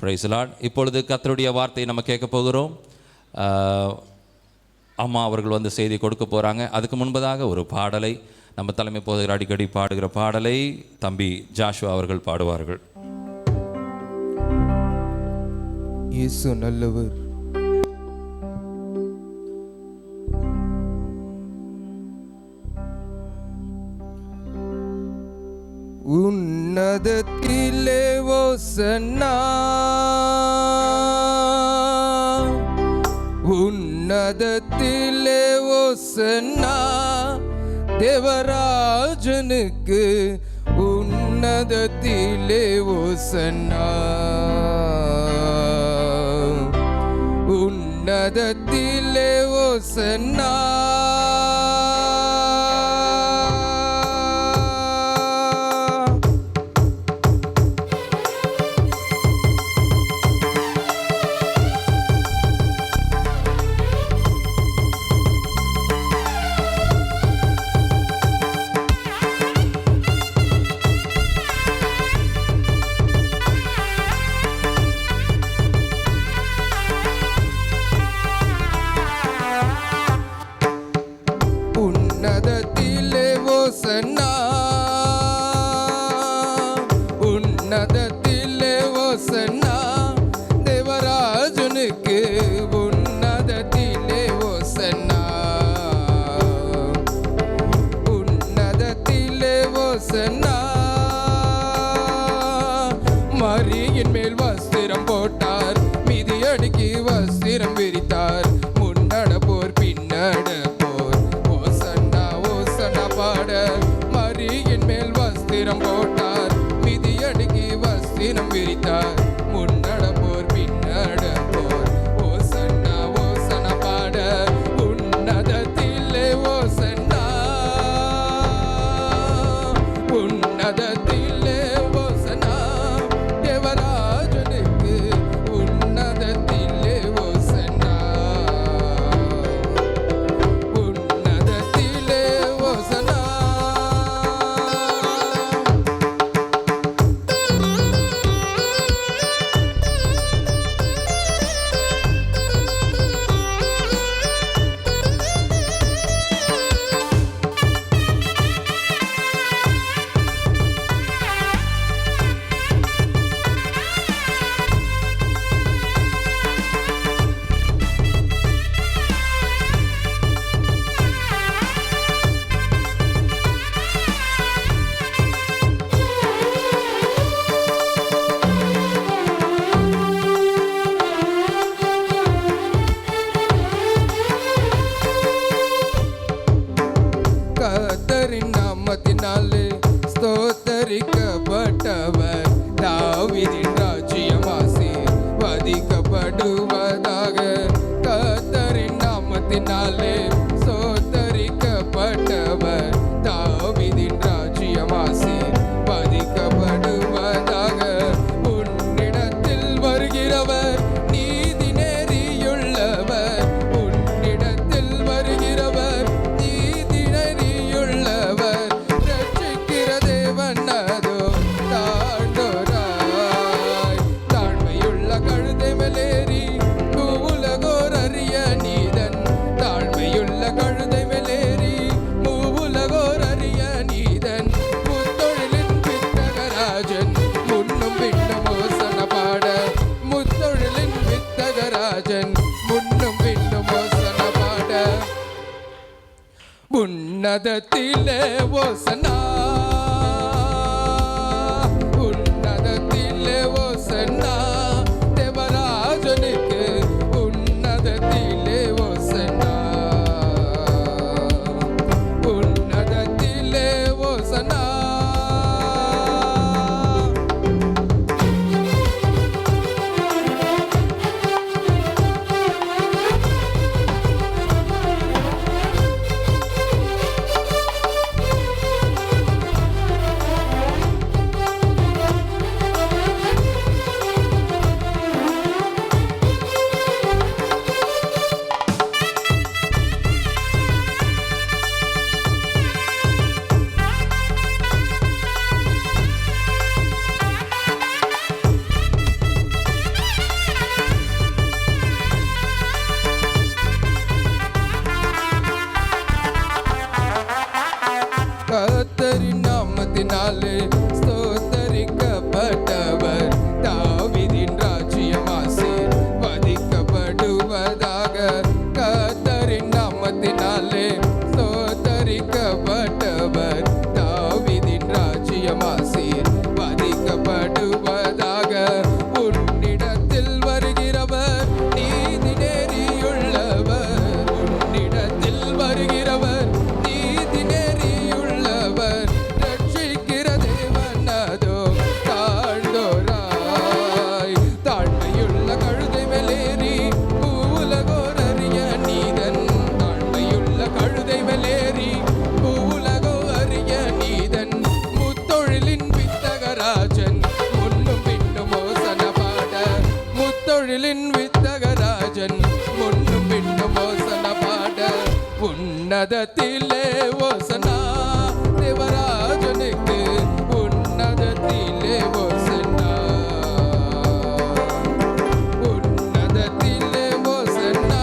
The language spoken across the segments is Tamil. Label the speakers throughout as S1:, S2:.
S1: Praise the Lord. இப்பொழுது கர்த்தருடைய வார்த்தையை நம்ம கேட்க போகிறோம். அம்மா அவர்கள் வந்து செய்தி கொடுக்க போகிறாங்க. அதுக்கு முன்பதாக ஒரு பாடலை நம்ம தலைமை போதகர் அடிக்கடி பாடுகிற பாடலை தம்பி ஜாஷுவா அவர்கள் பாடுவார்கள்.
S2: இயேசு நல்லவர். உன்னதத்திலே ஓசன்னா, உன்னதத்திலே ஓசன்னா, தேவராஜனுக்கு உன்னதத்திலே ஓசன்னா, உன்னதத்திலே ஓசன்னா. உன்னதத்திலே ஓசன்னா, உன்னதத்திலே ஓசன்னா, தேவராஜனுக்கு உன்னதத்திலே ஓசன்னா, உன்னதத்திலே ஓசன்னா. மரியின் மேல் வஸ்திரம் போட்டார், மிதியடிக்கு வஸ்திரம் விரித்தார், முன்னடப்போர் பின்னடப்போர் மரியின் மேல் வஸ்திரம் போட்டார், மிதியடிக்கு வஸ்திரம் விரித்தார், முன்னடப்போர் பின்னடப்போர் ஓசன்னா ஓசன்னா பாட. உன்னதத்திலே ஓசன்னா, உன்னதத்திலே ஓசன்னா, தேவராஜனுக்கு உன்னதத்திலே ஓசன்னா, உன்னதத்திலே ஓசன்னா. கர்த்தரின் நாமத்தினாலே ஸ்தோத்தரிக்கப்பட்டவர், தாவீதின் ராஜ்யம் ஆசீர்வதிக்கப்படுவதாக. கர்த்தரின் நாமத்தினாலே ஸ்தோத்தரிக்கப்பட்டவர், தாவீதின் ராஜ்யம் ஆசீர்வதிக்கப்படுவதாக. உன்னிடத்தில் வருகிறவர் நீதி நெறியுள்ளவர், உன்னிடத்தில் வருகிறவர் நீதி நெறியுள்ளவர், ரட்சிக்கிற தேவன் அதோ தாண்டோராய். தாழ்மையுள்ள கழுதை மேலேறி மூவுலகோர் அறிய நீதன், தாழ்மையுள்ள கழுதை மேலேறி மூவுலகோர் அறிய நீதன், முத்தொழிலின் வித்தகராஜன் முன்னும் பின்னும் ஓசன பாட. முத்தொழிலின் வித்தகராஜன் முன்னும் பின்னும் ஓசன பாட. உன்னதத்திலே ஓசன்னா, உன்னதத்திலே ஓசன்னா, தேவராஜனுக்கு உன்னதத்திலே ஓசன்னா, உன்னதத்திலே ஓசன்னா. தொழிலின் வித்தகராஜன் முன்னும் பின்னும் ஓசன பாட உன்னதத்திலே ஓசனா தேவராஜனுக்கு உன்னதத்திலே ஓசனா உன்னதத்திலே ஓசனா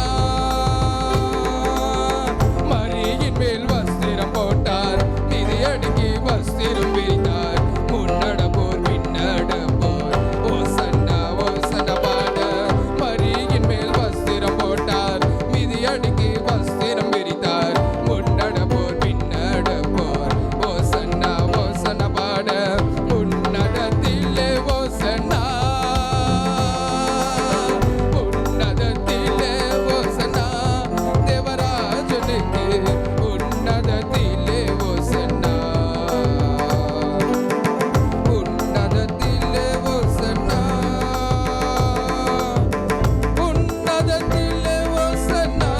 S2: மரியின் மேல் வஸ்திரம் போட்டார் நிதி அடுக்கி வஸ்திரம் விரித்தார் முன்னடப்போர் பின்னடப்போர் ஓசன்னா ஓசன பாட மரியின் மேல் வஸ்திரம் போட்டார் மிதி அடுக்கி வஸ்திரம் விரித்தார் முன்னடப்போர் பின்னடப்போர் ஓசன்னா ஓசன பாட உன்னதத்திலே ஓசன்னா உன்னதத்திலே ஓசன்னா தேவராஜனுக்கு உன்னதத்திலே ஓசன்னா உன்னதத்திலே ஓசன்னா உன்னதத்திலே ஓசன்னா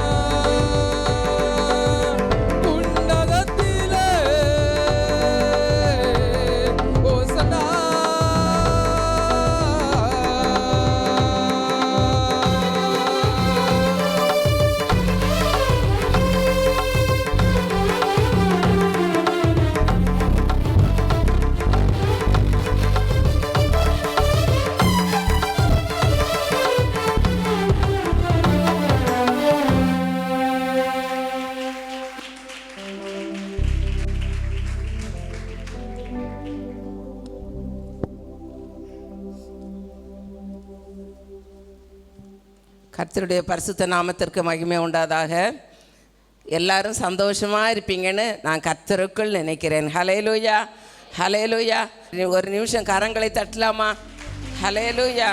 S2: உன்னதத்திலே ஓசன்னா
S3: கர்த்தருடைய பரிசுத்த நாமத்திற்கு மகிமை உண்டாதாக. எல்லாரும் சந்தோஷமாக இருப்பீங்கன்னு நான் கர்த்தருக்குள் நினைக்கிறேன். ஹல்லேலூயா, ஹல்லேலூயா. ஒரு நிமிஷம் கரங்களை தட்டலாமா? ஹல்லேலூயா.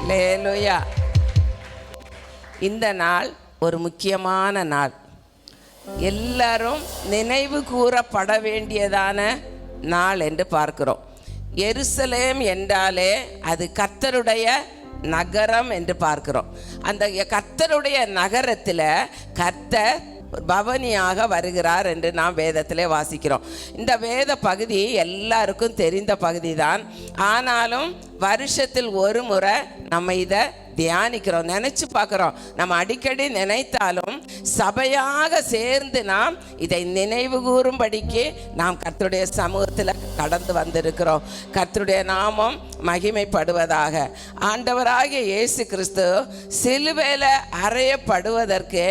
S3: ஹல்லேலூயா. இந்த நாள் ஒரு முக்கியமான நாள். எல்லாரும் நினைவு கூறப்பட வேண்டியதான நாள் என்று பார்க்கிறோம். எருசலேம் என்றாலே அது கர்த்தருடைய நகரம் என்று பார்க்கிறோம். அந்த கர்த்தருடைய நகரத்தில் கர்த்தர் பவனியாக வருகிறார் என்று நாம் வேதத்திலே வாசிக்கிறோம். இந்த வேத பகுதி எல்லாருக்கும் தெரிந்த பகுதி தான். ஆனாலும் வருஷத்தில் ஒரு முறை நம்ம இதை தியானிக்கிறோம், நினச்சி பார்க்குறோம். நம்ம அடிக்கடி நினைத்தாலும் சபையாக சேர்ந்து நாம் இதை நினைவு கூறும்படிக்கு நாம் கர்த்தருடைய சமூகத்தில் கடந்து வந்திருக்கிறோம். கர்த்தருடைய நாமம் மகிமைப்படுவதாக. ஆண்டவராகிய இயேசு கிறிஸ்து சிலுவையில் அறையப்படுவதற்கு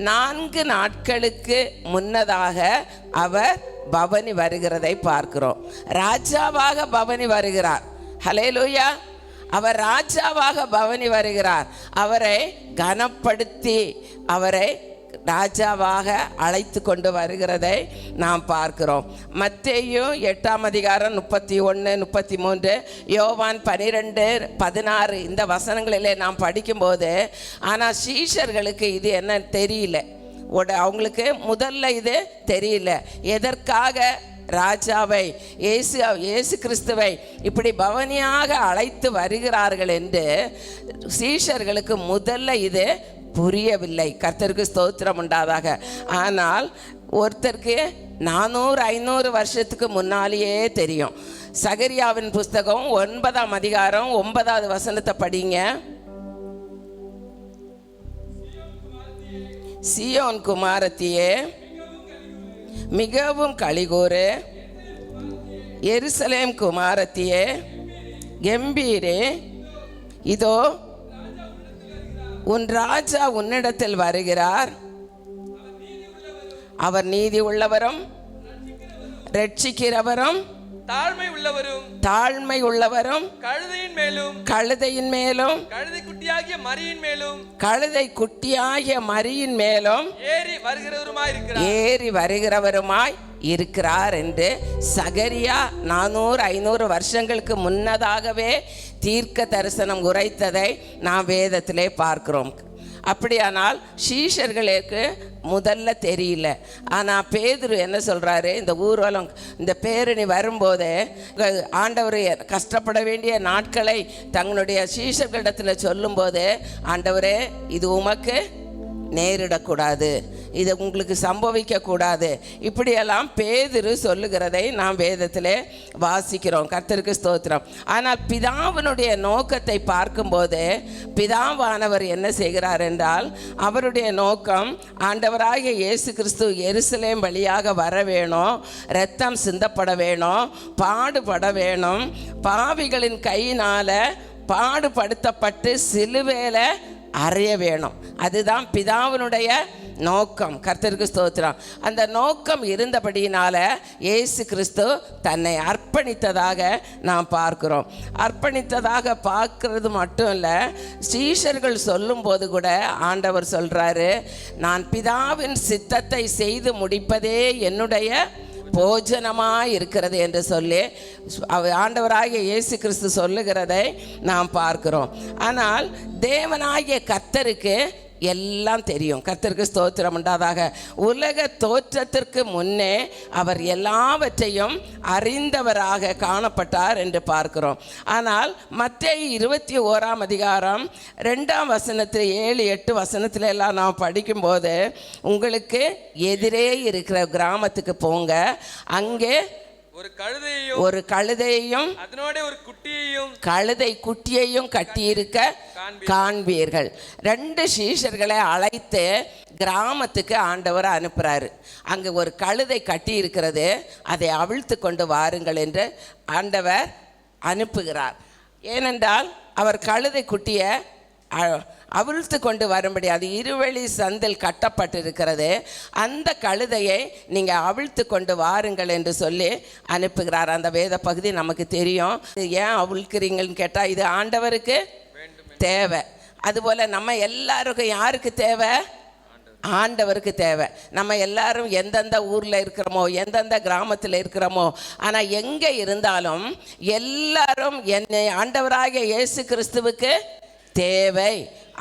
S3: 4 நாட்களுக்கு முன்னதாக அவர் பவனி வருகிறதை பார்க்கிறோம். ராஜாவாக பவனி வருகிறார். ஹல்லேலூயா. அவர் ராஜாவாக பவனி வருகிறார். அவரை கனப்படுத்தி அவரை ராஜாவாக அழைத்து கொண்டு வருகிறதை நாம் பார்க்கிறோம். மத்தேயு 8ஆம் அதிகாரம் 31, 33, யோவான் 12:16 இந்த வசனங்களிலே நாம் படிக்கும்போது, ஆனால் சீஷர்களுக்கு இது என்ன தெரியல. அவங்களுக்கு முதல்ல இது தெரியல. எதற்காக ராஜாவை இயேசு கிறிஸ்துவை இப்படி பவனியாக அழைத்து வருகிறார்கள் என்று சீஷர்களுக்கு முதல்ல இது புரியவில்லை. கர்த்தருக்கு ஸ்தோத்திரம் உண்டாதாக. ஆனால் ஒருத்தருக்கு 400-500 வருஷத்துக்கு முன்னாலேயே தெரியும். சகரியாவின் புஸ்தகம் 9ஆம் அதிகாரம் 9வது வசனத்தை படிங்க. சீயோன் குமாரத்தியே மிகவும் களிகூறு, எருசலேம் குமாரத்தியே கம்பீரே, இதோ உன் ராஜா உன்னிடத்தில் வருகிறார். அவர் நீதி உள்ளவரும் ரட்சிக்கிறவரும் தாழ்மை உள்ளவரும் கழுதையின் மேலும் கழுதை குட்டியாகிய மரியின் மேலும் ஏறி வருகிறவருமாய் இருக்கிறார் என்று சகரியா 400-500 வருஷங்களுக்கு முன்னதாகவே தீர்க்க தரிசனம் உரைத்ததை நாம் வேதத்திலே பார்க்கிறோம். அப்படியானால் சீஷர்களுக்கு முதல்ல தெரியல. ஆனால் பேதுரு என்ன சொல்கிறாரு, இந்த ஊர்வலம் இந்த பேரணி வரும்போது ஆண்டவர் கஷ்டப்பட வேண்டிய நாட்களை தங்களுடைய சீஷர்களிடத்தில் சொல்லும்போது, ஆண்டவரே இது உமக்கு நேரிடக்கூடாது, இது உங்களுக்கு சம்பவிக்கக்கூடாது, இப்படியெல்லாம் பேதுரு சொல்லுகிறதை நாம் வேதத்திலே வாசிக்கிறோம். கர்த்தருக்கு ஸ்தோத்திரம். ஆனால் பிதாவினுடைய நோக்கத்தை பார்க்கும்போது பிதாவானவர் என்ன செய்கிறார் என்றால், அவருடைய நோக்கம் ஆண்டவராகிய இயேசு கிறிஸ்து எருசலேம் வழியாக வர வேணும், இரத்தம் சிந்தப்பட வேணும், பாடுபட வேணும், பாவிகளின் கையினால் பாடுபடுத்தப்பட்டு சிலுவையில் அறைய வேணும். அதுதான் பிதாவினுடைய நோக்கம். கர்த்தருக்கு ஸ்தோத்திரம். அந்த நோக்கம் இருந்தபடியினால இயேசு கிறிஸ்து தன்னை அர்ப்பணித்ததாக நாம் பார்க்கிறோம். அர்ப்பணித்ததாக பார்க்கறது மட்டும் இல்லை, சீஷர்கள் சொல்லும்போது கூட ஆண்டவர் சொல்கிறாரு, நான் பிதாவின் சித்தத்தை செய்து முடிப்பதே என்னுடைய போஜனமாக இருக்கிறது என்று சொல்லி ஆண்டவராகிய இயேசு கிறிஸ்து சொல்லுகிறதை நாம் பார்க்கிறோம். ஆனால் தேவனாகிய கர்த்தருக்கு எல்லாம் தெரியும். கர்த்தருக்கு ஸ்தோத்திரம் உண்டாதாக. உலக தோற்றத்திற்கு முன்னே அவர் எல்லாவற்றையும் அறிந்தவராக காணப்பட்டார் என்று பார்க்கிறோம். ஆனால் மத்தேயு 21ஆம் அதிகாரம் 2ஆம் வசனத்தில் 7-8 வசனத்துல எல்லாம் நாம் படிக்கும்போது, உங்களுக்கு எதிரே இருக்கிற கிராமத்துக்கு போங்க, அங்கே ஒரு கழுதையையும்
S2: அதனோட ஒரு குட்டியையும்
S3: கழுதை குட்டியையும் கட்டியிருக்க காண்பீர்கள். 2 சீஷர்களை அழைத்து கிராமத்துக்கு ஆண்டவர் அனுப்புகிறாரு. அங்கே ஒரு கழுதை கட்டி இருக்கிறது, அதை அவிழ்த்து கொண்டு வாருங்கள் என்று ஆண்டவர் அனுப்புகிறார். ஏனென்றால் அவர் கழுதை குட்டியை அவிழ்த்து கொண்டு வரும்படி, அது இருவழி சந்தில் கட்டப்பட்டிருக்கிறது, அந்த கழுதையை நீங்கள் அவிழ்த்து கொண்டு வாருங்கள் என்று சொல்லி அனுப்புகிறார். அந்த வேத பகுதி நமக்கு தெரியும். ஏன் அவிழ்க்கிறீங்கன்னு கேட்டால், இது ஆண்டவருக்கு தேவை. அதுபோல் நம்ம எல்லாருக்கும் யாருக்கு தேவை? ஆண்டவருக்கு தேவை. நம்ம எல்லாரும் எந்தெந்த ஊரில் இருக்கிறோமோ, எந்தெந்த கிராமத்தில் இருக்கிறோமோ, ஆனால் எங்கே இருந்தாலும் எல்லாரும் என்னை ஆண்டவராகிய இயேசு கிறிஸ்துவுக்கு தேவை.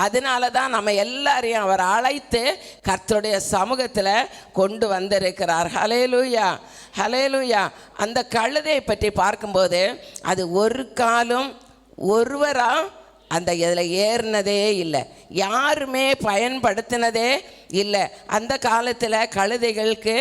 S3: அதனால தான் நம்ம எல்லாரையும் அவர் அழைத்து கர்த்தருடைய சமூகத்தில் கொண்டு வந்திருக்கிறார். ஹல்லேலூயா, ஹல்லேலூயா. அந்த கழுதையை பற்றி பார்க்கும்போது, அது ஒரு காலம் ஒருவராக அந்த இதில் ஏறினதே இல்லை, யாருமே பயன்படுத்தினதே இல்லை. அந்த காலத்தில் கழுதைகளுக்கு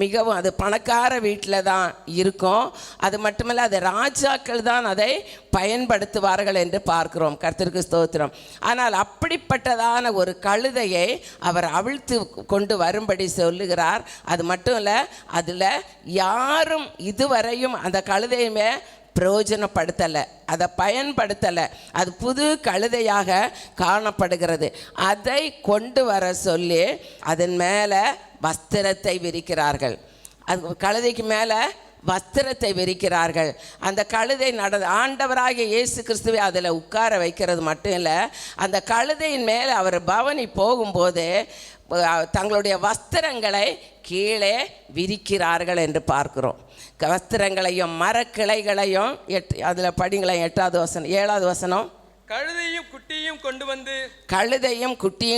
S3: மிகவும் அது பணக்கார வீட்டில் தான் இருக்கும். அது மட்டுமல்ல, அது ராஜாக்கள் தான் அதை பயன்படுத்துவார்கள் என்று பார்க்கிறோம். கர்த்தருக்கு ஸ்தோத்திரம். ஆனால் அப்படிப்பட்டதான ஒரு கழுதையை அவர் அவிழ்த்து கொண்டு வரும்படி சொல்லுகிறார். அது மட்டும் இல்லை, அதில் யாரும் இதுவரையும் அந்த கழுதையுமே பிரயோஜனப்படுத்தலை, அதை பயன்படுத்தலை. அது புது கழுதையாக காணப்படுகிறது. அதை கொண்டு வர சொல்லி அதன் மேலே வஸ்திரத்தை விரிக்கிறார்கள். அது கழுதைக்கு மேலே வஸ்திரத்தை விரிக்கிறார்கள். அந்த கழுதை ஆண்டவராகிய இயேசு கிறிஸ்துவை அதில் உட்கார வைக்கிறது மட்டும் இல்லை, அந்த கழுதையின் மேலே அவர் பவனி போகும்போது தங்களுடைய வஸ்திரங்களை கீழே விரிக்கிறார்கள் என்று பார்க்கிறோம். வஸ்திரங்களையும் மரக்கிளைகளையும் அதில் படிங்களேன், 8வது வசனம் 7வது வசனம்.
S2: கழுதையும் குட்டியும்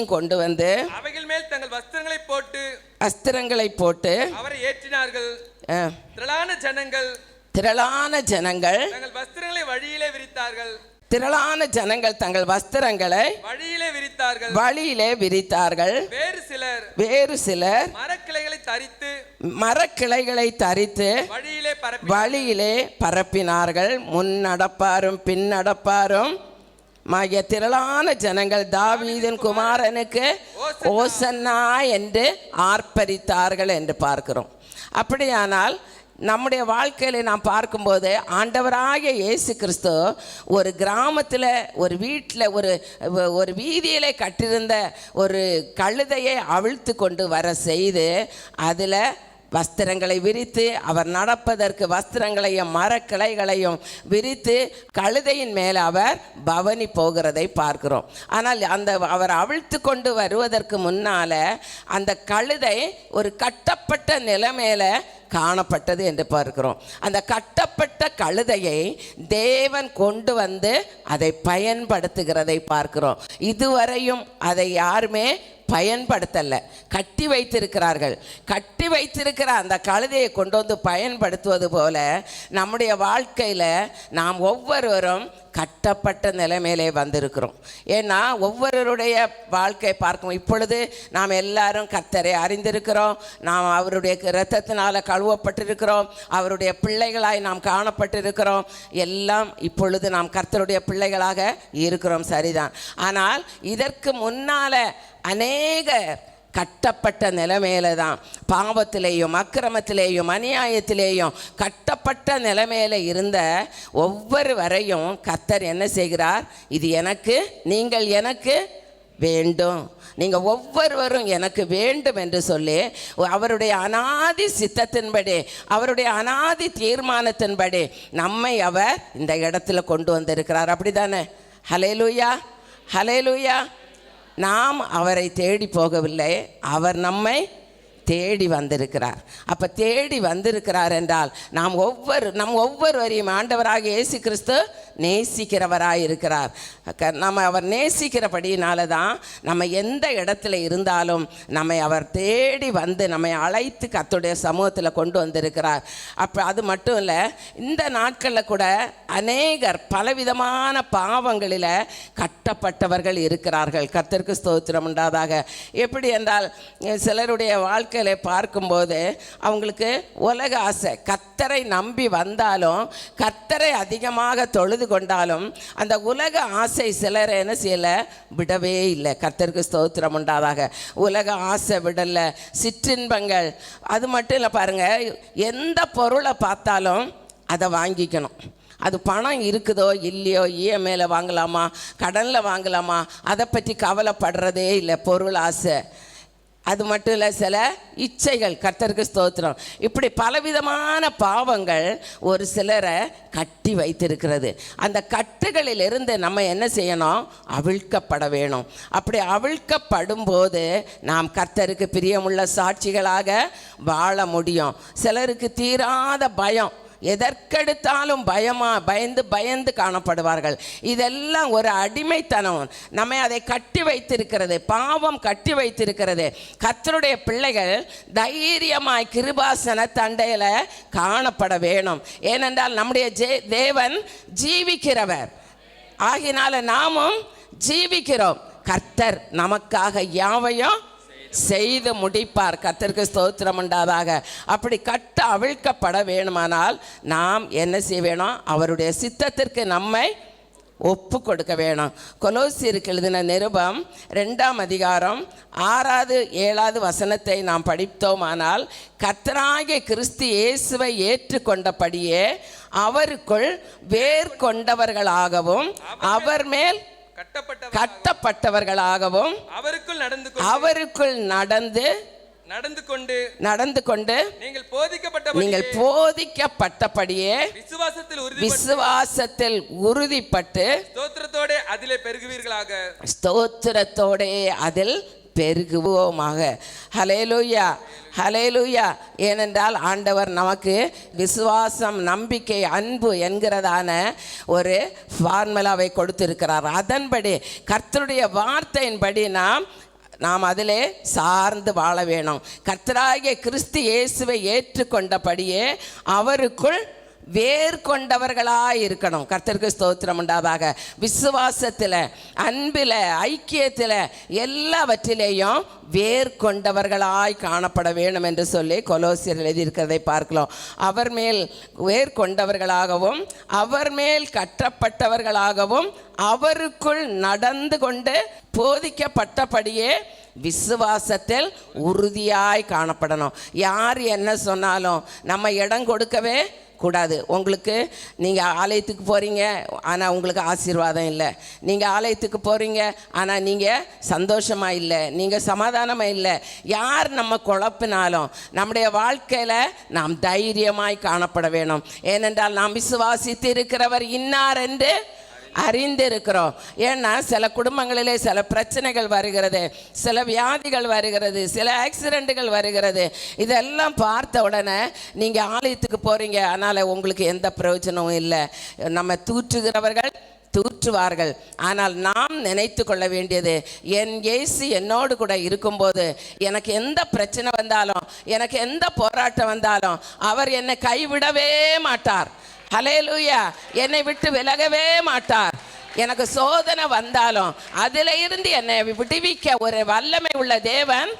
S2: கொண்டு வந்து அவைகள் மேல் தங்கள் வஸ்திரங்களை போட்டு அவரை ஏற்றினார்கள். திரளான ஜனங்கள் தங்கள் வஸ்திரங்களை வழியிலே விரித்தார்கள். திரளான ஜனங்கள் தங்கள் வஸ்திரங்களை வழியிலே விரித்தார்கள். வேறு சிலர் மரக்கிளைகளை தரித்து வழியிலே பரப்பினார்கள். முன் நடப்பாரும் பின் நடப்பாரும் திரளான ஜனங்கள் தாவீதின் குமாரனுக்கு ஓசன்னா என்று ஆர்ப்பரித்தார்கள் என்று பார்க்கிறோம். அப்படியானால் நம்முடைய வாழ்க்கையில் நாம் பார்க்கும்போது, ஆண்டவராகிய இயேசு கிறிஸ்து ஒரு கிராமத்தில், ஒரு வீட்டில், ஒரு வீதியிலே கட்டியிருந்த ஒரு கழுதையை அவிழ்த்து கொண்டு வர செய்து அதில் வஸ்திரங்களை விரித்து, அவர் நடப்பதற்கு வஸ்திரங்களையும் மரக்கிளைகளையும் விரித்து கழுதையின் மேல் அவர் பவனி போகிறதை பார்க்கிறோம். ஆனால் அவர் அவிழ்த்து கொண்டு வருவதற்கு முன்னால் அந்த கழுதை ஒரு கட்டப்பட்ட நிலைமையில காணப்பட்டது என்று பார்க்கிறோம். அந்த கட்டப்பட்ட கழுதையை தேவன் கொண்டு வந்து அதை பயன்படுத்துகிறதை பார்க்கிறோம். இதுவரையும் அதை யாருமே
S3: பயன்படுத்தலை, கட்டி வைத்திருக்கிறார்கள். கட்டி வைத்திருக்கிற அந்த கழுதையை கொண்டு வந்து பயன்படுத்துவது போல நம்முடைய வாழ்க்கையில் நாம் ஒவ்வொருவரும் கட்டப்பட்ட நிலைமையிலே வந்திருக்கிறோம். ஏன்னா ஒவ்வொருவருடைய வாழ்க்கை பார்க்கும் இப்பொழுது நாம் எல்லாரும் கர்த்தரை அறிந்திருக்கிறோம், நாம் அவருடைய இரத்தத்தினால் கழுவப்பட்டிருக்கிறோம், அவருடைய பிள்ளைகளாய் நாம் காணப்பட்டிருக்கிறோம். எல்லாம் இப்பொழுது நாம் கர்த்தருடைய பிள்ளைகளாக இருக்கிறோம், சரிதான். ஆனால் இதற்கு முன்னால் அநேக கட்டப்பட்ட நிலைமையில தான், பாவத்திலேயும் அக்கிரமத்திலேயும் அநியாயத்திலேயும் கட்டப்பட்ட நிலைமையில இருந்த ஒவ்வொருவரையும் கர்த்தர் என்ன செய்கிறார்? இது எனக்கு, நீங்கள் எனக்கு வேண்டும், நீங்கள் ஒவ்வொருவரும் எனக்கு வேண்டும் என்று சொல்லி அவருடைய அனாதி சித்தத்தின்படி, அவருடைய அனாதி தீர்மானத்தின்படி நம்மை அவர் இந்த இடத்துல கொண்டு வந்திருக்கிறார். அப்படி தானே? ஹல்லேலூயா, ஹல்லேலூயா. நாம் அவரை தேடி போகவில்லை, அவர் நம்மை தேடி வந்திருக்கிறார். அப்போ தேடி வந்திருக்கிறார் என்றால் நம் ஒவ்வொருவரையும் ஆண்டவராக இயேசு கிறிஸ்து நேசிக்கிறவராக இருக்கிறார். நம்ம அவர் நேசிக்கிறபடியினால தான் நம்ம எந்த இடத்துல இருந்தாலும் நம்மை அவர் தேடி வந்து நம்மை அழைத்து கர்த்தருடைய சமூகத்தில் கொண்டு வந்திருக்கிறார். அப்போ அது மட்டும் இல்லை, இந்த நாட்களில் கூட அநேகர் பலவிதமான பாவங்களில் கட்டப்பட்டவர்கள் இருக்கிறார்கள். கர்த்தருக்கு ஸ்தோத்திரம் உண்டாதாக. எப்படி என்றால் சிலருடைய வாழ்க்கையில் பார்க்கும்போது அவங்களுக்கு உலக ஆசை, கர்த்தரை நம்பி வந்தாலும் கர்த்தரை அதிகமாக தொழுது கொண்டாலும் அந்த உலக ஆசை சிலர் என்ன செய்யலை, விடவே இல்லை. கர்த்தருக்கு ஸ்தோத்திரம் உண்டாதாக. உலக ஆசை விடலை, சிற்றின்பங்கள். அது மட்டும் இல்லை, பாருங்கள், எந்த பொருளை பார்த்தாலும் அதை வாங்கிக்கணும். அது பணம் இருக்குதோ இல்லையோ, இஎம்ஐயில் வாங்கலாமா கடனில் வாங்கலாமா அதை பற்றி கவலைப்படுறதே இல்லை. பொருள் ஆசை. அது மட்டும் இல்லை, சில இச்சைகள். கர்த்தருக்கு ஸ்தோத்திரம். இப்படி பலவிதமான பாவங்கள் ஒரு சிலரை கட்டி வைத்திருக்கிறது. அந்த கட்டுகளிலிருந்து நம்ம என்ன செய்யணும்? அவிழ்க்கப்பட வேணும். அப்படி அவிழ்க்கப்படும் போது நாம் கர்த்தருக்கு பிரியமுள்ள சாட்சிகளாக வாழ முடியும். சிலருக்கு தீராத பயம், எதற்கெடுத்தாலும் பயந்து காணப்படுவார்கள். இதெல்லாம் ஒரு அடிமைத்தனம். நம்மை அதை கட்டி வைத்திருக்கிறது, பாவம் கட்டி வைத்திருக்கிறது. கர்த்தருடைய பிள்ளைகள் தைரியமாய் கிருபாசன தண்டையில் காணப்பட வேணும். ஏனென்றால் நம்முடைய தேவன் ஜீவிக்கிறவர் ஆகினால நாமும் ஜீவிக்கிறோம். கர்த்தர் நமக்காக யாவையும் செய்து முடிப்பார். கர்த்தருக்கு ஸ்தோத்திரம் உண்டாதாக. அப்படி கட்ட அவிழ்க்கப்பட வேணுமானால் நாம் என்ன செய்ய வேணும்? அவருடைய சித்தத்திற்கு நம்மை ஒப்பு கொடுக்க வேணும். கொலோசியருக்கு எழுதின நிருபம் 2ஆம் அதிகாரம் 6வது 7வது வசனத்தை நாம் படித்தோமானால், கர்த்தராகிய கிறிஸ்து இயேசுவை ஏற்றுக்கொண்டபடியே அவருக்குள் வேர் கொண்டவர்களாகவும் அவர் மேல் கட்டப்பட்டவர்களாகவும் அவருக்குள் நடந்து கொண்டு நீங்கள் போதிக்கப்பட்டபடியே விசுவாசத்தில் உறுதிப்பட்டு ஸ்தோத்திரத்தோடே அதில் பெருகுவோமாக. ஹல்லேலூயா, ஹல்லேலூயா. ஏனென்றால் ஆண்டவர் நமக்கு விசுவாசம், நம்பிக்கை, அன்பு என்கிறதான ஒரு ஃபார்முலாவை கொடுத்திருக்கிறார். அதன்படி கர்த்தருடைய வார்த்தையின்படி நாம் அதிலே சார்ந்து வாழ வேணும். கர்த்தராகிய கிறிஸ்து இயேசுவை ஏற்றுக்கொண்டபடியே அவருக்குள் வேர் கொண்டவர்களாக இருக்கணும். கர்த்தருக்கு ஸ்தோத்திரம் உண்டாதாக. விசுவாசத்தில், அன்பில், ஐக்கியத்தில், எல்லாவற்றிலேயும் வேர் கொண்டவர்களாய் காணப்பட வேணும் என்று சொல்லி கொலோசியர் எழுதியிருக்கிறதை பார்க்கலாம். அவர் மேல் வேர் கொண்டவர்களாகவும் அவர் மேல் கட்டப்பட்டவர்களாகவும் அவருக்குள் நடந்து கொண்டு போதிக்கப்பட்டபடியே விசுவாசத்தில் உறுதியாய் காணப்படணும். யார் என்ன சொன்னாலும் நம்ம இடம் கொடுக்கவே கூடாது. உங்களுக்கு நீங்கள் ஆலயத்துக்கு போகிறீங்க, ஆனால் உங்களுக்கு ஆசீர்வாதம் இல்லை. நீங்கள் ஆலயத்துக்கு போகிறீங்க, ஆனால் நீங்கள் சந்தோஷமாக இல்லை, நீங்கள் சமாதானமாக இல்லை. யார் நம்ம குழப்பினாலும் நம்முடைய வாழ்க்கையில் நாம் தைரியமாய் காணப்பட வேணும். ஏனென்றால் நாம் விசுவாசித்து இருக்கிறவர் இன்னார் என்று அறிந்திருக்கிறோம். ஏன்னா சில குடும்பங்களிலே சில பிரச்சனைகள் வருகிறது, சில வியாதிகள் வருகிறது, சில ஆக்சிடெண்ட்டுகள் வருகிறது. இதெல்லாம் பார்த்த உடனே நீங்கள் ஆலயத்துக்கு போகிறீங்க, அதனால் உங்களுக்கு எந்த பிரயோஜனமும் இல்லை. நம்ம தூற்றுகிறவர்கள் தூற்றுவார்கள். ஆனால் நாம் நினைத்து கொள்ள வேண்டியது, என் இயேசு என்னோடு கூட இருக்கும்போது எனக்கு எந்த பிரச்சனை வந்தாலும், எனக்கு எந்த போராட்டம் வந்தாலும் அவர் என்னை கைவிடவே மாட்டார். ஹல்லேலூயா. என்னை விட்டு விலகவே மாட்டார். எனக்கு சோதனை வந்தாலும் அதில் இருந்து என்னை விடுவிக்க ஒரு வல்லமை உள்ள தேவன்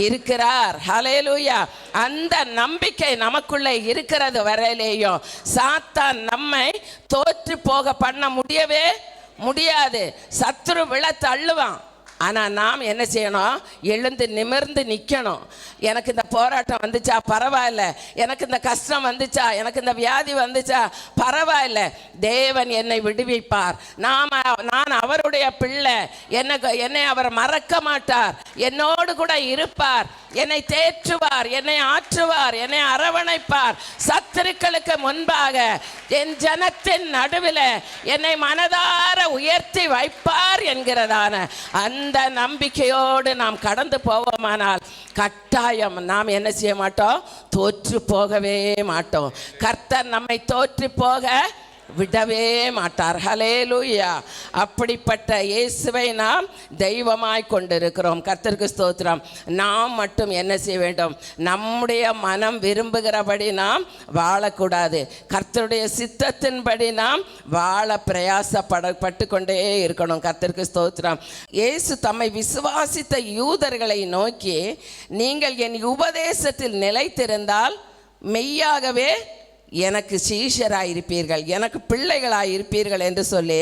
S3: இருக்கிறார். ஹல்லேலூயா. அந்த நம்பிக்கை நமக்குள்ளே இருக்கிறது வரையிலேயும் சாத்தான் நம்மை தோற்று போக பண்ண முடியவே முடியாது. சத்துரு விழ தள்ளுவான். ஆனால் நாம் என்ன செய்யணும்? எழுந்து நிமிர்ந்து நிற்கணும். எனக்கு இந்த போராட்டம் வந்துச்சா பரவாயில்ல, எனக்கு இந்த கஷ்டம் வந்துச்சா, எனக்கு இந்த வியாதி வந்துச்சா பரவாயில்ல, தேவன் என்னை விடுவிப்பார். நான் அவருடைய பிள்ளை, என்னை அவர் மறக்க மாட்டார், என்னோடு கூட இருப்பார், என்னை தேற்றுவார், என்னை ஆற்றுவார், என்னை அரவணைப்பார். சத்துருக்களுக்கு முன்பாக என் ஜனத்தின் நடுவில் என்னை மனதார உயர்த்தி வைப்பார் என்கிறதான அந்த நம்பிக்கையோடு நாம் கடந்து போவோமானால் கட்டாயம் நாம் என்ன செய்ய மாட்டோம்? தோற்று போகவே மாட்டோம். கர்த்தர் நம்மை தோற்று போக விடவே மாட்டார். ஹல்லேலூயா. அப்படிப்பட்ட இயேசுவை நாம் தெய்வமாய் கொண்டிருக்கிறோம். கர்த்தருக்கு ஸ்தோத்திரம். நாம் மட்டும் என்ன செய்ய வேண்டும்? நம்முடைய மனம் விரும்புகிறபடி நாம் வாழக்கூடாது. கர்த்தருடைய சித்தத்தின்படி நாம் வாழ பிரயாசப்பட்டு கொண்டே இருக்கணும். கர்த்தருக்கு ஸ்தோத்திரம். இயேசு தம்மை விசுவாசித்த யூதர்களை நோக்கி, நீங்கள் என் உபதேசத்தில் நிலைத்திருந்தால் மெய்யாகவே எனக்கு சீஷராயிருப்பீர்கள், எனக்கு பிள்ளைகளாயிருப்பீர்கள் என்று சொல்லி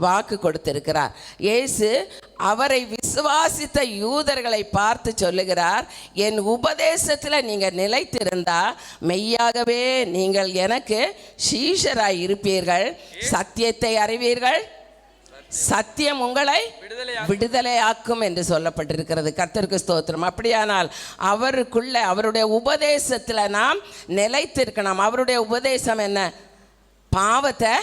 S3: வாக்கு கொடுத்திருக்கிறார். இயேசு அவரை விசுவாசித்த யூதர்களை பார்த்து சொல்லுகிறார், என் உபதேசத்தில் நீங்கள் நிலைத்திருந்தால் மெய்யாகவே நீங்கள் எனக்கு சீஷராயிருப்பீர்கள், சத்தியத்தை அறிவீர்கள், சத்தியம் உங்களை விடுதலையாக்கும் என்று சொல்லப்பட்டிருக்கிறது. கர்த்தருக்கு ஸ்தோத்திரம். அப்படியானால் அவருக்குள்ள அவருடைய உபதேசத்தில் நாம் நிலைத்திருக்கணும். அவருடைய உபதேசம் என்ன? பாவத்தை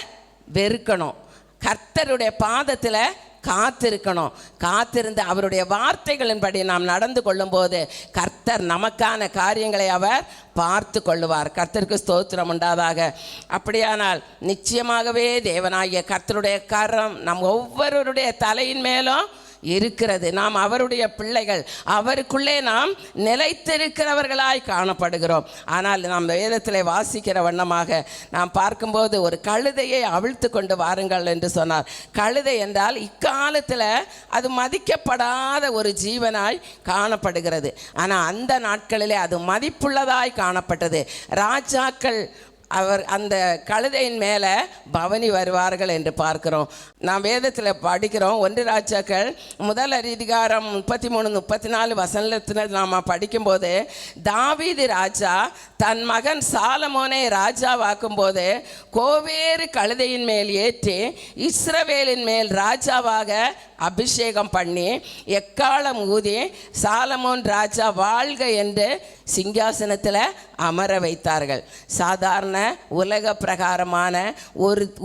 S3: வெறுக்கணும், கர்த்தருடைய பாதத்தில் காத்திருக்கணும். காத்திருந்து அவருடைய வார்த்தைகளின்படி நாம் நடந்து கொள்ளும்போது கர்த்தர் நமக்கான காரியங்களை அவர் பார்த்து கொள்ளுவார். கர்த்தருக்கு ஸ்தோத்திரம் உண்டாதாக. அப்படியானால் நிச்சயமாகவே தேவனாகிய கர்த்தருடைய கரம் நம் ஒவ்வொருவருடைய தலையின் மேலும் இருக்கிறது. நாம் அவருடைய பிள்ளைகள், அவருக்குள்ளே நாம் நிலைத்திருக்கிறவர்களாய் காணப்படுகிறோம். ஆனால் நாம் வேதத்தில் வாசிக்கிற வண்ணமாக நாம் பார்க்கும்போது ஒரு கழுதையை அவிழ்த்து கொண்டு வாருங்கள் என்று சொன்னார். கழுதை என்றால் இக்காலத்தில் அது மதிக்கப்படாத ஒரு ஜீவனாய் காணப்படுகிறது. ஆனால் அந்த நாட்களிலே அது மதிப்புள்ளதாய் காணப்பட்டது. ராஜாக்கள் அவர் அந்த கழுதையின் மேலே பவனி வருவார்கள் என்று பார்க்கிறோம். நாம் வேதத்தில் படிக்கிறோம். 1 ராஜாக்கள் 1 அதிகாரம் 33-34 வசனத்தில் நாம் படிக்கும்போது, தாவீது ராஜா தன் மகன் சாலமோனை ராஜாவாக்கும் போது கோவேறு கழுதையின் மேல் ஏற்றி இஸ்ரவேலின் மேல் ராஜாவாக அபிஷேகம் பண்ணி எக்காலம் ஊதி சாலமோன் ராஜா வாழ்க என்று சிங்காசனத்தில் அமர வைத்தார்கள். சாதாரண உலக பிரகாரமான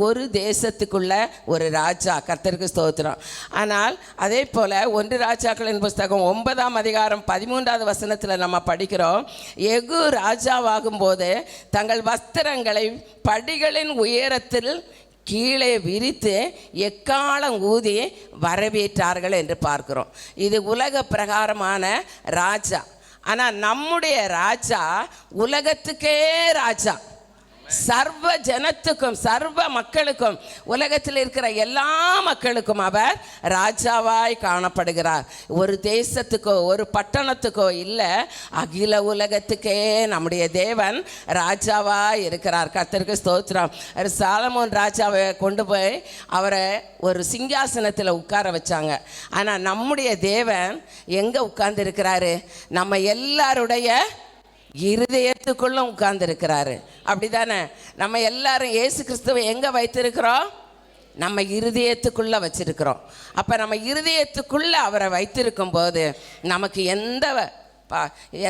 S3: ஒரு தேசத்துக்குள்ள ஒரு ராஜா. கர்த்தருக்கு ஸ்தோத்திரம். ஆனால் அதே போல் 1 ராஜாக்களின் புஸ்தகம் 9 அதிகாரம் 13 வசனத்தில் நம்ம படிக்கிறோம், எகு ராஜாவாகும் போது தங்கள் வஸ்திரங்களை படிகளின் உயரத்தில் கீழே விரித்து எக்காலம் ஊதி வரவேற்றார்கள் என்று பார்க்கிறோம். இது உலக பிரகாரமான ராஜா. ஆனால் நம்முடைய ராஜா உலகத்துக்கே ராஜா. சர்வ ஜனத்துக்கும் சர்வ மக்களுக்கும் உலகத்தில் இருக்கிற எல்லா மக்களுக்கும் அவர் ராஜாவாய் காணப்படுகிறார். ஒரு தேசத்துக்கோ ஒரு பட்டணத்துக்கோ இல்லை, அகில உலகத்துக்கே நம்முடைய தேவன் ராஜாவாய் இருக்கிறார். கர்த்தருக்கு ஸ்தோத்திரம். சாலமோன் ராஜாவை கொண்டு போய் அவரை ஒரு சிங்காசனத்தில் உட்கார வச்சாங்க. ஆனால் நம்முடைய தேவன் எங்கே உட்கார்ந்து இருக்கிறாரு? நம்ம எல்லாருடைய இருதயத்துக்குள்ளும் உட்கார்ந்து இருக்கிறாரு. அப்படிதானே? நம்ம எல்லாரும் இயேசு கிறிஸ்துவை எங்கே வைத்திருக்கிறோம்? நம்ம இருதயத்துக்குள்ளே வச்சிருக்கிறோம். அப்போ நம்ம இருதயத்துக்குள்ளே அவரை வைத்திருக்கும் போது நமக்கு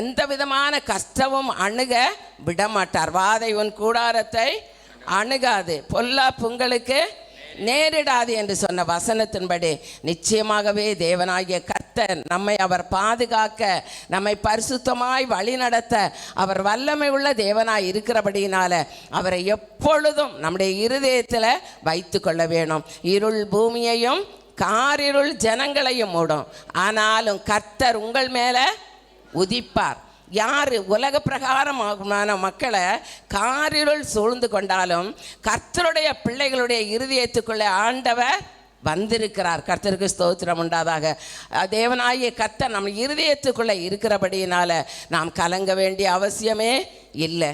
S3: எந்த விதமான கஷ்டமும் அணுக விடமாட்டார். வாதை உன் கூடாரத்தை அணுகாது, பொல்லாப்பு உங்களுக்கு நேரிடாது என்று சொன்ன வசனத்தின்படி நிச்சயமாகவே தேவனாகிய கர்த்தர் நம்மை அவர் பாதுகாக்க, நம்மை பரிசுத்தமாய் வழிநடத்த அவர் வல்லமை உள்ள தேவனாய் இருக்கிறபடியினால அவரை எப்பொழுதும் நம்முடைய இருதயத்தில் வைத்து கொள்ள வேணும். இருள் பூமியையும் காரிருள் ஜனங்களையும் மூடும், ஆனாலும் கர்த்தர் உங்கள் மேலே உதிப்பார். யார் உலக பிரகாரமான மக்களை காரிருள் சூழ்ந்து கொண்டாலும் கர்த்தருடைய பிள்ளைகளுடைய இருதயத்துக்குள்ளே ஆண்டவர் வந்திருக்கிறார். கர்த்தருக்கு ஸ்தோத்திரம் உண்டாதாக. தேவனாகிய கர்த்தர் நம்ம இருதயத்துக்குள்ளே இருக்கிறபடியினால நாம் கலங்க வேண்டிய அவசியமே இல்லை.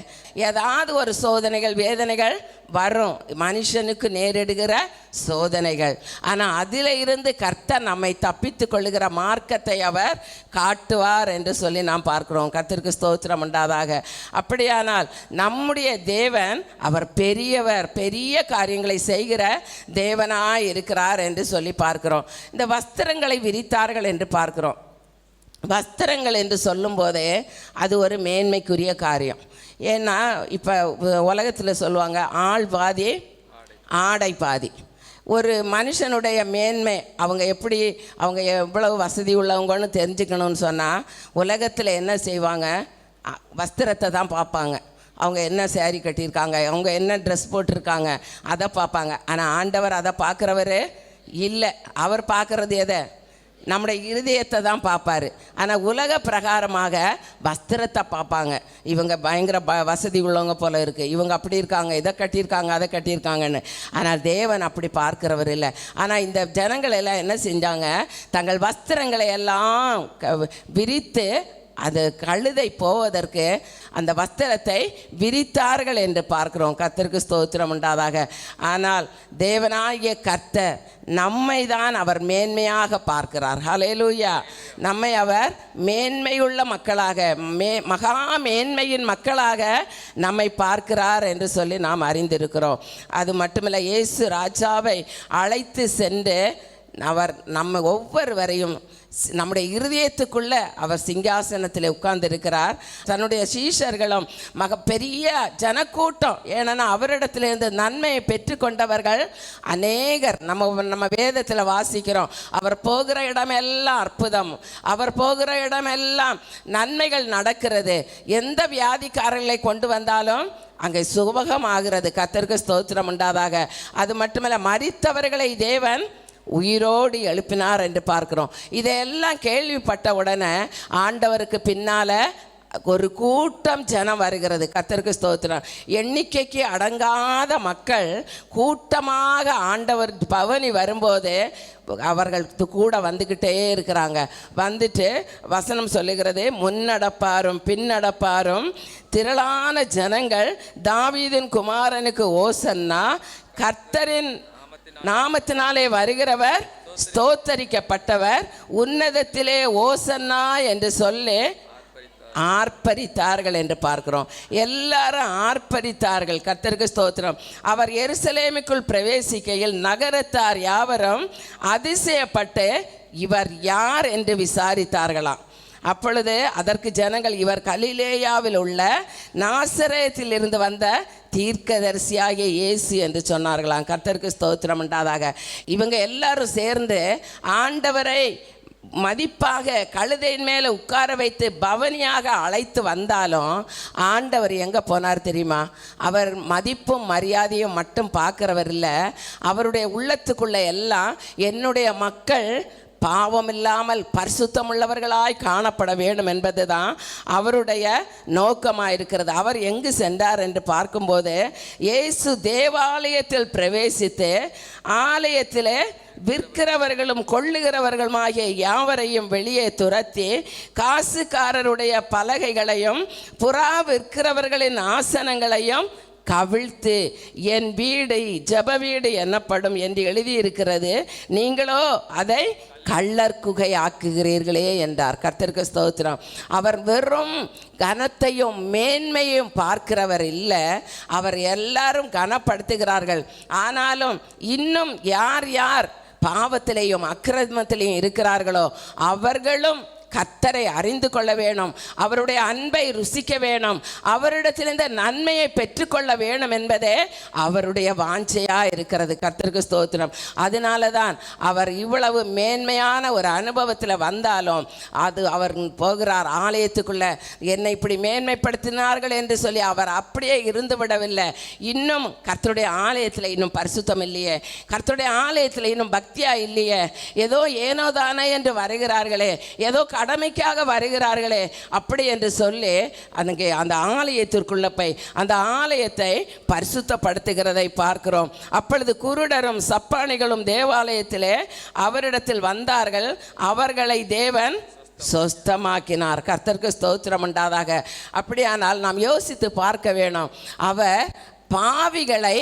S3: ஏதாவது ஒரு சோதனைகள் வேதனைகள் வரும், மனுஷனுக்கு நேரிடுகிற சோதனைகள். ஆனால் அதில் இருந்து கர்த்தர் நம்மை தப்பித்து கொள்ளுகிற மார்க்கத்தை அவர் காட்டுவார் என்று சொல்லி நாம் பார்க்கிறோம். கர்த்தருக்கு ஸ்தோத்திரம் உண்டாதாக. அப்படியானால் நம்முடைய தேவன் அவர் பெரியவர், பெரிய காரியங்களை செய்கிற தேவனாய் இருக்கிறார் என்று சொல்லி பார்க்கிறோம். இந்த வஸ்திரங்களை விரித்தார்கள் என்று பார்க்கிறோம். வஸ்திரங்கள் என்று சொல்லும்போதே அது ஒரு மேன்மைக்குரிய காரியம். ஏன்னா இப்போ உலகத்தில் சொல்லுவாங்க ஆள் பாதி ஆடை பாதி. ஒரு மனுஷனுடைய மேன்மை அவங்க எவ்வளவு வசதி உள்ளவங்கன்னு தெரிஞ்சுக்கணும்னு சொன்னால் உலகத்தில் என்ன செய்வாங்க, வஸ்திரத்தை தான் பார்ப்பாங்க. அவங்க என்ன சேரீ கட்டியிருக்காங்க, அவங்க என்ன ட்ரெஸ் போட்டிருக்காங்க, அதை பார்ப்பாங்க. ஆனால் ஆண்டவர் அதை பார்க்குறவர் இல்லை. அவர் பார்க்குறது எதை? நம்முடைய இருதயத்தை தான் பார்ப்பார். ஆனால் உலக பிரகாரமாக வஸ்திரத்தை பார்ப்பாங்க. இவங்க பயங்கர வசதி உள்ளவங்க போல இருக்குது, இவங்க அப்படி இருக்காங்க, இதை கட்டியிருக்காங்க, அதை கட்டியிருக்காங்கன்னு. ஆனால் தேவன் அப்படி பார்க்கிறவர் இல்லை. ஆனால் இந்த ஜனங்கள் எல்லாம் என்ன செஞ்சாங்க, தங்கள் வஸ்திரங்களை எல்லாம் விரித்து அது கழுதை போவதற்கு அந்த வஸ்திரத்தை விரித்தார்கள் என்று பார்க்கிறோம். கர்த்தருக்கு ஸ்தோத்திரம் உண்டாதாக. ஆனால் தேவனாகிய கர்த்தர் நம்மை தான் அவர் மேன்மையாக பார்க்கிறார். ஹல்லேலூயா. நம்மை அவர் மேன்மையுள்ள மக்களாக, மகா மேன்மையின் மக்களாக நம்மை பார்க்கிறார் என்று சொல்லி நாம் அறிந்திருக்கிறோம். அது மட்டுமில்லை, இயேசு ராஜாவை அழைத்து சென்று அவர் நம்ம ஒவ்வொருவரையும் நம்முடைய இருதயத்துக்குள்ள அவர் சிங்காசனத்தில் உட்கார்ந்திருக்கிறார். தன்னுடைய சீஷர்களும் பெரிய ஜனக்கூட்டம், ஏன்னா அவரிடத்திலிருந்து நன்மையை பெற்றுக்கொண்டவர்கள் அநேகர். நம்ம வேதத்தில் வாசிக்கிறோம், அவர் போகிற இடமெல்லாம் அற்புதம், அவர் போகிற இடமெல்லாம் நன்மைகள் நடக்கிறது. எந்த வியாதிக்காரர்களை கொண்டு வந்தாலும் அங்கே சுகமாகிறது. கர்த்தருக்கு ஸ்தோத்திரம் உண்டாதாக. அது மட்டுமல்ல, மரித்தவர்களை தேவன் உயிரோடு எழுப்பினார் என்று பார்க்கிறோம். இதையெல்லாம் கேள்விப்பட்ட உடனே ஆண்டவருக்கு பின்னால் ஒரு கூட்டம் ஜனம் வருகிறது. கர்த்தருக்கு ஸ்தோத்திரம். எண்ணிக்கைக்கு அடங்காத மக்கள் கூட்டமாக ஆண்டவர் பவனி வரும்போது அவர்கள் கூட வந்துக்கிட்டே இருக்கிறாங்க. வந்துட்டு வசனம் சொல்லுகிறது, முன்னடப்பாரும் பின்னடப்பாரும் திரளான ஜனங்கள் தாவீதின் குமாரனுக்கு ஓசன்னா, கர்த்தரின் நாமத்தினாலே வருகிறவர் ஸ்தோத்தரிக்கப்பட்டவர், உன்னதத்திலே ஓசன்னா என்று சொல்லி ஆர்ப்பரித்தார்கள் என்று பார்க்கிறோம். எல்லாரும் ஆர்ப்பரித்தார்கள். கர்த்தருக்கு ஸ்தோத்திரம். அவர் எருசலேமுக்குள் பிரவேசிக்கையில் நகரத்தார் யாவரும் அதிசயப்பட்டு இவர் யார் என்று விசாரித்தார்களாம். அப்பொழுது அதற்கு ஜனங்கள், இவர் கலிலேயாவில் உள்ள நாசரேத்தில் இருந்து வந்த தீர்க்கதரிசியாகிய இயேசு என்று சொன்னார்களாம். கர்த்தருக்கு ஸ்தோத்திரம் உண்டாதாக. இவங்க எல்லாரும் சேர்ந்து ஆண்டவரை மதிப்பாக கழுதையின் மேலே உட்கார வைத்து பவனியாக அழைத்து வந்தாலும் ஆண்டவர் எங்கே போனார் தெரியுமா? அவர் மதிப்பும் மரியாதையும் மட்டும் பார்க்குறவர் இல்லை, அவருடைய உள்ளத்துக்குள்ளே எல்லாம் என்னுடைய மக்கள் பாவமில்லாமல் பரிசுத்தமுள்ளவர்களாய் காணப்பட வேண்டும் என்பது தான் அவருடைய நோக்கமாக இருக்கிறது. அவர் எங்கு சென்றார் என்று பார்க்கும்போது, இயேசு தேவாலயத்தில் பிரவேசித்து ஆலயத்தில் விற்கிறவர்களும் கொள்ளுகிறவர்களுமாகிய யாவரையும் வெளியே துரத்தி காசுக்காரருடைய பலகைகளையும் புறா விற்கிறவர்களின் ஆசனங்களையும் கவிழ்த்து என் வீடு ஜெப வீடு என்னப்படும் என்று எழுதியிருக்கிறது, நீங்களோ அதை கள்ளர் குகை ஆக்குகிறீர்களே என்றார். கர்த்தருக்கு ஸ்தோத்திரம். அவர் வெறும் கனத்தையும் மேன்மையும் பார்க்கிறவர் இல்லை, அவர் எல்லாரும் கனப்படுத்துகிறார்கள். ஆனாலும் இன்னும் யார் யார் பாவத்திலேயும் அக்கிரமத்திலேயும் இருக்கிறார்களோ அவர்களும் கர்த்தரை அறிந்து கொள்ள வேணும், அவருடைய அன்பை ருசிக்க வேணும், அவரிடத்திலிருந்து நன்மையை பெற்றுக்கொள்ள வேணும் என்பதே அவருடைய வாஞ்சையா இருக்கிறது. கர்த்தருக்கு ஸ்தோத்திரம். அதனால தான் அவர் இவ்வளவு மேன்மையான ஒரு அனுபவத்தில் வந்தாலும் அது அவர் போகிறார் ஆலயத்துக்குள்ள. என்னை இப்படி மேன்மைப்படுத்தினார்கள் என்று சொல்லி அவர் அப்படியே இருந்து விடவில்லை. இன்னும் கர்த்தருடைய ஆலயத்தில் இன்னும் பரிசுத்தம் இல்லையே, கர்த்தருடைய ஆலயத்தில் இன்னும் பக்தியா இல்லையே, ஏதோ ஏனோதானே என்று வருகிறார்களே, ஏதோ கடமைக்காக வருகிறார்களே அப்படி என்று சொல்லி அங்கே அந்த ஆலயத்திற்குள்ள போய் அந்த ஆலயத்தை பரிசுத்தப்படுத்துகிறதை பார்க்கிறோம். அப்பொழுது குருடரும் சப்பானிகளும் தேவாலயத்திலே அவரிடத்தில் வந்தார்கள், அவர்களை தேவன் சொஸ்தமாக்கினார். கர்த்தருக்கு ஸ்தோத்திரம் உண்டாதாக. அப்படியானால் நாம் யோசித்து பார்க்க வேணும். அவர் பாவிகளை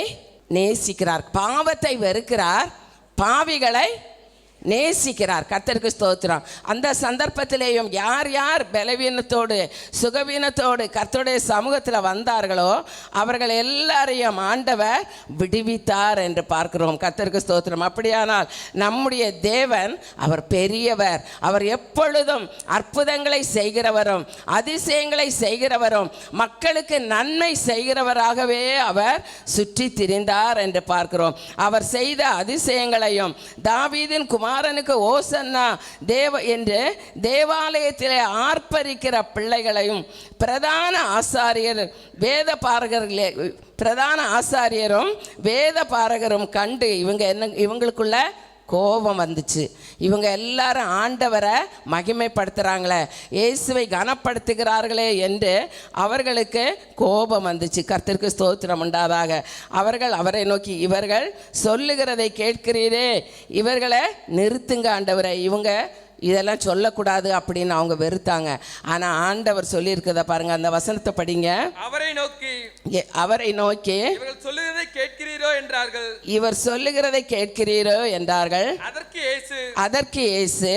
S3: நேசிக்கிறார், பாவத்தை வெறுக்கிறார், பாவிகளை நேசிக்கிறார். கர்த்தருக்கு ஸ்தோத்திரம். அந்த சந்தர்ப்பத்திலேயும் யார் யார் பலவீனத்தோடு சுகவீனத்தோடு கர்த்தருடைய சமூகத்தில் வந்தார்களோ அவர்கள் எல்லாரையும் ஆண்டவர் விடுவித்தார் என்று பார்க்கிறோம். கர்த்தருக்கு ஸ்தோத்திரம். அப்படியானால் நம்முடைய தேவன் அவர் பெரியவர், அவர் எப்பொழுதும் அற்புதங்களை செய்கிறவரும் அதிசயங்களை செய்கிறவரும் மக்களுக்கு நன்மை செய்கிறவராகவே அவர் சுற்றி திரிந்தார் என்று பார்க்கிறோம். அவர் செய்த அதிசயங்களையும் தாவீதின் குமாரனுக்கு ஓசன்னா தேவ என்று தேவாலயத்திலே ஆர்ப்பரிக்கிற பிள்ளைகளையும் பிரதான ஆசாரியர் வேத பாரகர்களே பிரதான ஆசாரியரும் வேத பாரகரும் கண்டு இவங்களுக்குள்ள கோபம் வந்துச்சு. இவங்க எல்லாரும் ஆண்டவரை மகிமைப்படுத்துகிறாங்களே, இயேசுவை கனப்படுத்துகிறார்களே என்று அவர்களுக்கு கோபம் வந்துச்சு. கர்த்தருக்கு ஸ்தோத்திரம் உண்டாதாக. அவர்கள் அவரை நோக்கி, இவர்கள் சொல்லுகிறதை கேட்கிறீரே, இவர்களை நிறுத்துங்க ஆண்டவரை, இவங்க இதெல்லாம் சொல்லக்கூடாது அப்படின்னு அவங்க வெறுத்தாங்க. ஆனால் ஆண்டவர் சொல்லியிருக்கிறத பாருங்க, அந்த வசனத்தை படிங்க.
S2: அவரை நோக்கி
S3: இவர்கள் சொல்லுகிறதை கேட்கிறீரோ என்றார்கள், இவர் சொல்லுகிறதை கேட்கிறீரோ என்றார்கள். அதற்கு இயேசு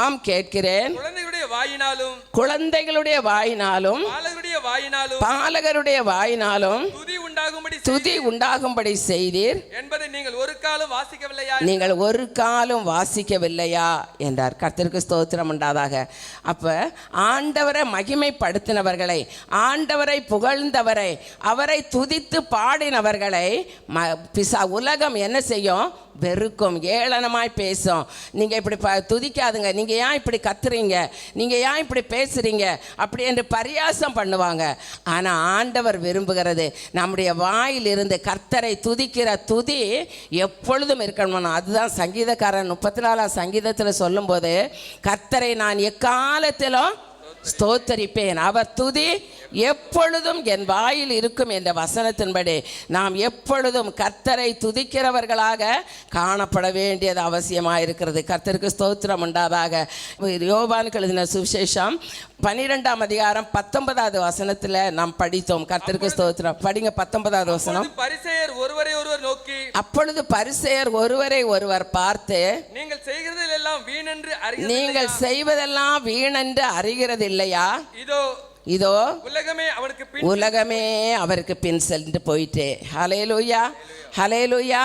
S3: ஆம் கேட்கிறேன், குழந்தைகளுடைய வாயினாலும் பாலகருடைய வாயினாலும் துதி உண்டாகும்படி செய்தீர் என்பதை நீங்கள் ஒரு காலம் வாசிக்கவில்லையா என்றார். கர்த்தருக்கு ஸ்தோத்திரம் உண்டாதாக. அப்ப ஆண்டவரை மகிமைப்படுத்தினவர்களை, ஆண்டவரை புகழ்ந்தவரை, அவரை துதித்து பாடினவர்களை உலகம் என்ன செய்யும்? வெறுக்கும், ஏளனமாய் பேசும். நீங்கள் இப்படி துதிக்காதுங்க, நீங்கள் ஏன் இப்படி கத்துறீங்க, நீங்கள் ஏன் இப்படி பேசுறீங்க அப்படி என்று பரியாசம் பண்ணுவாங்க. ஆனால் ஆண்டவர் விரும்புகிறது நம்முடைய வாயில் இருந்து கர்த்தரை துதிக்கிற துதி எப்பொழுதும் இருக்கணும். அதுதான் சங்கீதக்காரன் 34ஆம் சங்கீதத்தில் சொல்லும்போது, கர்த்தரை நான் எக்காலத்திலும் ஸ்தோத்தரிப்பேன், அவர் துதி எப்பொழுதும் என் வாயில் இருக்கும் என்ற வசனத்தின்படி நாம் எப்பொழுதும் கர்த்தரை துதிக்கிறவர்களாக காணப்பட வேண்டியது அவசியமாக இருக்கிறது. கர்த்தருக்கு ஸ்தோத்திரம் உண்டாதாக. யோவானுக்கு எழுதின சுவிசேஷம் 12ஆம் அதிகாரம் 19வது வசனத்தில் நாம் படித்தோம். கர்த்தருக்கு ஸ்தோத்திரம். படிங்க 19வது வசனம். அப்பொழுது பரிசேயர் ஒருவரை ஒருவர் பார்த்து, நீங்கள் செய்வதெல்லாம் வீணென்று அறிகிறது இல்லையா? இதோ உலகமே அவருக்கு பின் சென்று போயிட்டே. ஹல்லேலூயா, ஹல்லேலூயா.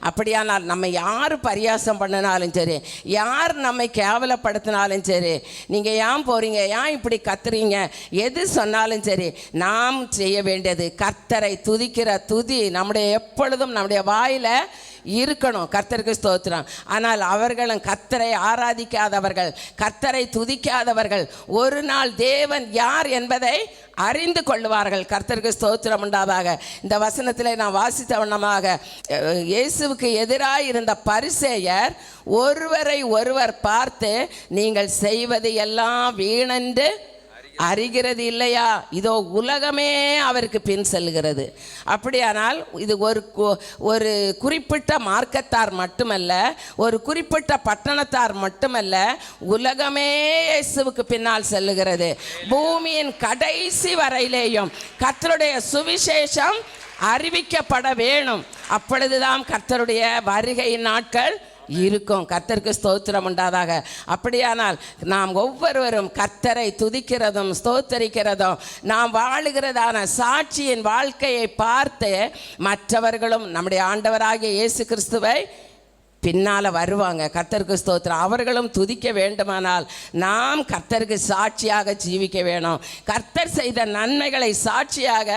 S3: அப்படியானால் நம்ம யார் பரியாசம் பண்ணினாலும் சரி, யார் நம்மை கேவலப்படுத்தினாலும் சரி, நீங்கள் ஏன் போகிறீங்க, ஏன் இப்படி கத்துறீங்க, எது சொன்னாலும் சரி, நாம் செய்ய வேண்டியது கர்த்தரை துதிக்கிற துதி நம்முடைய எப்பொழுதும் நம்முடைய வாயில் இருக்கணும். கர்த்தருக்கு ஸ்தோத்திரம். ஆனால் அவர்களும் கர்த்தரை ஆராதிக்காதவர்கள், கர்த்தரை துதிக்காதவர்கள் ஒரு நாள் தேவன் யார் என்பதை அறிந்து கொள்வார்கள். கர்த்தருக்கு ஸ்தோத்திரம் உண்டாதாக. இந்த வசனத்தில் நான் வாசித்த வண்ணமாக இயேசுவுக்கு எதிராக இருந்த பரிசேயர் ஒருவரை ஒருவர் பார்த்து, நீங்கள் செய்வது எல்லாம் வீணென்று அறிகிறது இல்லையா? இதோ உலகமே அவருக்கு பின் செல்கிறது. அப்படியானால் இது ஒரு குறிப்பிட்ட மார்க்கத்தார் மட்டுமல்ல, ஒரு குறிப்பிட்ட பட்டணத்தார் மட்டுமல்ல, உலகமே இயேசுவுக்கு பின்னால் செல்லுகிறது. பூமியின் கடைசி வரையிலேயும் கர்த்தருடைய சுவிசேஷம் அறிவிக்கப்பட வேணும். அப்பொழுதுதான் கர்த்தருடைய வருகையின் நாட்கள் இருக்கும். கர்த்தருக்கு ஸ்தோத்திரம் உண்டாதாக. அப்படியானால் நாம் ஒவ்வொருவரும் கர்த்தரை துதிக்கிறதும் ஸ்தோத்தரிக்கிறதும் நாம் வாழுகிறதான சாட்சியின் வாழ்க்கையை பார்த்து மற்றவர்களும் நம்முடைய ஆண்டவராகிய இயேசு கிறிஸ்துவை பின்னால் வருவாங்க. கர்த்தருக்கு ஸ்தோத்திரம். அவர்களும் துதிக்க வேண்டுமானால் நாம் கர்த்தருக்கு சாட்சியாக ஜீவிக்க வேணும். கர்த்தர் செய்த நன்மைகளை சாட்சியாக